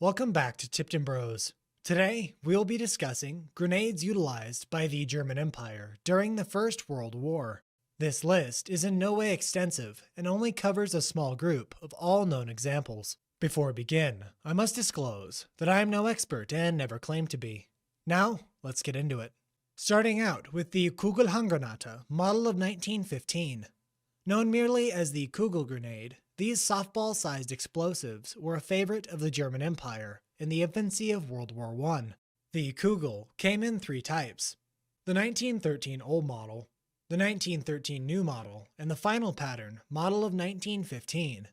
Welcome back to Tipton Bros. Today, we'll be discussing grenades utilized by the German Empire during the First World War. This list is in no way extensive and only covers a small group of all known examples. Before we begin, I must disclose that I am no expert and never claim to be. Now, let's get into it. Starting out with the Kugel Hanganada model of 1915. Known merely as the Kugel Grenade, these softball-sized explosives were a favorite of the German Empire in the infancy of World War I. The Kugel came in three types: the 1913 old model, the 1913 new model, and the final pattern, model of 1915.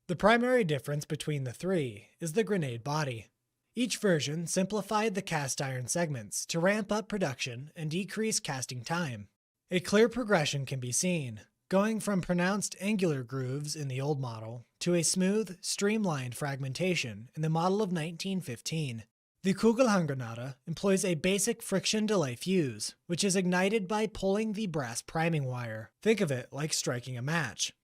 The primary difference between the three is the grenade body. Each version simplified the cast iron segments to ramp up production and decrease casting time. A clear progression can be seen, going from pronounced angular grooves in the old model to a smooth, streamlined fragmentation in the model of 1915. The Kugel Hanganada employs a basic friction delay fuse, which is ignited by pulling the brass priming wire. Think of it like striking a match.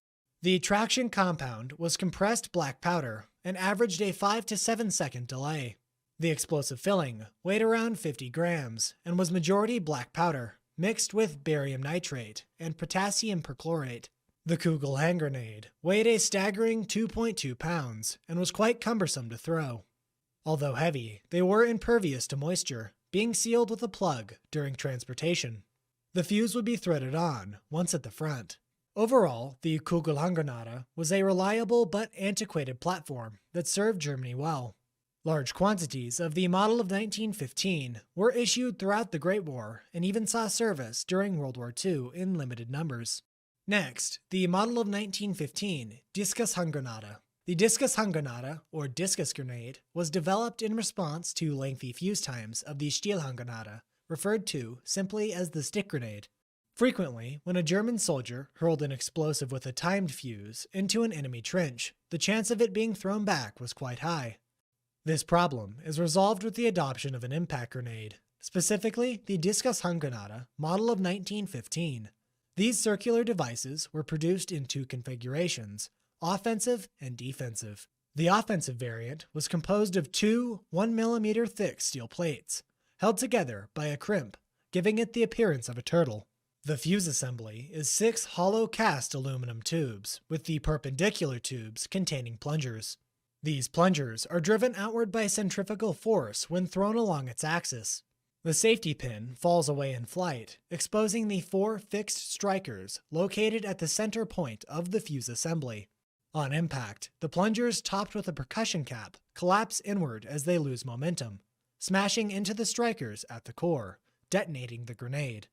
The traction compound was compressed black powder and averaged a 5 to 7 second delay. The explosive filling weighed around 50 grams and was majority black powder, mixed with barium nitrate and potassium perchlorate. The Kugel hand grenade weighed a staggering 2.2 pounds and was quite cumbersome to throw. Although heavy, they were impervious to moisture, being sealed with a plug during transportation. The fuse would be threaded on once at the front. Overall, the Kugel Hanganada was a reliable but antiquated platform that served Germany well. Large quantities of the model of 1915 were issued throughout the Great War and even saw service during World War II in limited numbers. Next, the model of 1915 Discus Hanganada. The Discus Hanganada, or Discus Grenade, was developed in response to lengthy fuse times of the Stiel Hanganada, referred to simply as the stick grenade. Frequently, when a German soldier hurled an explosive with a timed fuse into an enemy trench, the chance of it being thrown back was quite high. This problem is resolved with the adoption of an impact grenade, specifically the Discus Hanganada model of 1915. These circular devices were produced in two configurations, offensive and defensive. The offensive variant was composed of two 1mm thick steel plates, held together by a crimp, giving it the appearance of a turtle. The fuse assembly is 6 hollow cast aluminum tubes, with the perpendicular tubes containing plungers. These plungers are driven outward by centrifugal force when thrown along its axis. The safety pin falls away in flight, exposing the 4 fixed strikers located at the center point of the fuse assembly. On impact, the plungers topped with a percussion cap collapse inward as they lose momentum, smashing into the strikers at the core, detonating the grenade.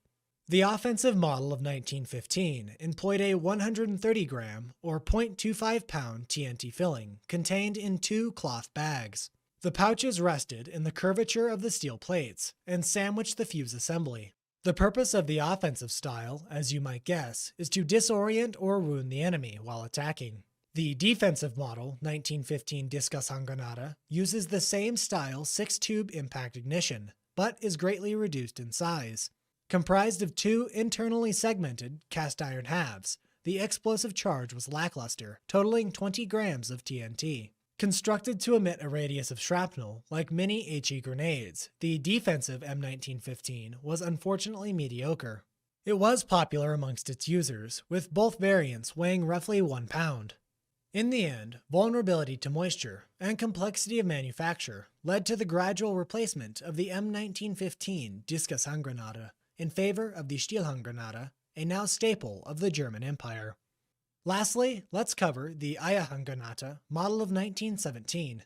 The offensive model of 1915 employed a 130-gram or 0.25-pound TNT filling contained in 2 cloth bags. The pouches rested in the curvature of the steel plates and sandwiched the fuse assembly. The purpose of the offensive style, as you might guess, is to disorient or wound the enemy while attacking. The defensive model 1915 Discus Hanganada uses the same style 6-tube impact ignition, but is greatly reduced in size. Comprised of 2 internally segmented cast iron halves, the explosive charge was lackluster, totaling 20 grams of TNT. Constructed to emit a radius of shrapnel like many HE grenades, the defensive M1915 was unfortunately mediocre. It was popular amongst its users, with both variants weighing roughly 1 pound. In the end, vulnerability to moisture and complexity of manufacture led to the gradual replacement of the M1915 Discus Hanganada in favor of the Stiel Hanganada, a now staple of the German Empire. Lastly, let's cover the Ayahuan Granada model of 1917.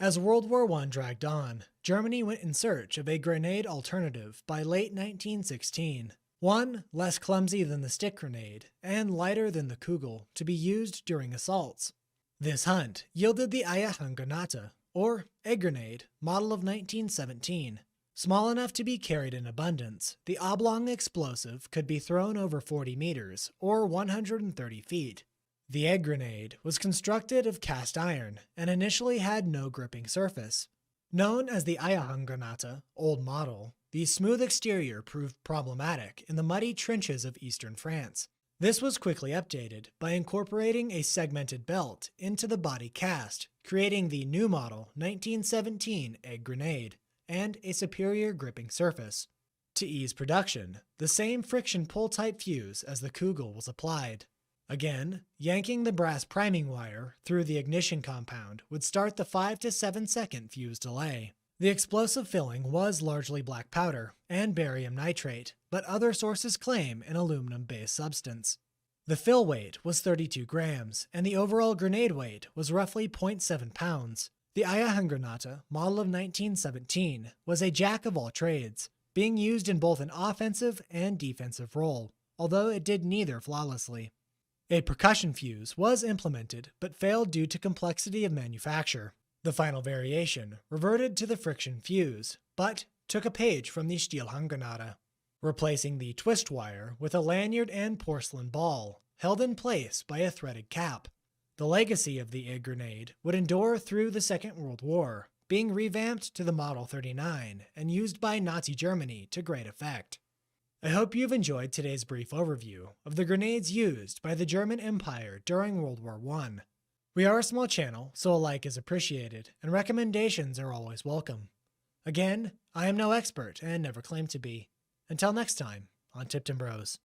As World War I dragged on, Germany went in search of a grenade alternative by late 1916, one less clumsy than the stick grenade and lighter than the Kugel to be used during assaults. This hunt yielded the Ayahuan Granada, or egg grenade, model of 1917. Small enough to be carried in abundance, the oblong explosive could be thrown over 40 meters, or 130 feet. The egg grenade was constructed of cast iron and initially had no gripping surface. Known as the Ayahuan Granada, old model, the smooth exterior proved problematic in the muddy trenches of eastern France. This was quickly updated by incorporating a segmented belt into the body cast, creating the new model 1917 egg grenade, and a superior gripping surface. To ease production, the same friction pull type fuse as the Kugel was applied. Again, yanking the brass priming wire through the ignition compound would start the 5 to 7 second fuse delay. The explosive filling was largely black powder and barium nitrate, but other sources claim an aluminum-based substance. The fill weight was 32 grams, and the overall grenade weight was roughly 0.7 pounds. The Ayahuan Granada, model of 1917, was a jack of all trades, being used in both an offensive and defensive role, although it did neither flawlessly. A percussion fuse was implemented, but failed due to complexity of manufacture. The final variation reverted to the friction fuse, but took a page from the steel Hanganada, replacing the twist wire with a lanyard and porcelain ball, held in place by a threaded cap. The legacy of the egg grenade would endure through the Second World War, being revamped to the Model 39 and used by Nazi Germany to great effect. I hope you've enjoyed today's brief overview of the grenades used by the German Empire during World War I. We are a small channel, so a like is appreciated, and recommendations are always welcome. Again, I am no expert and never claim to be. Until next time, on Tipton Bros.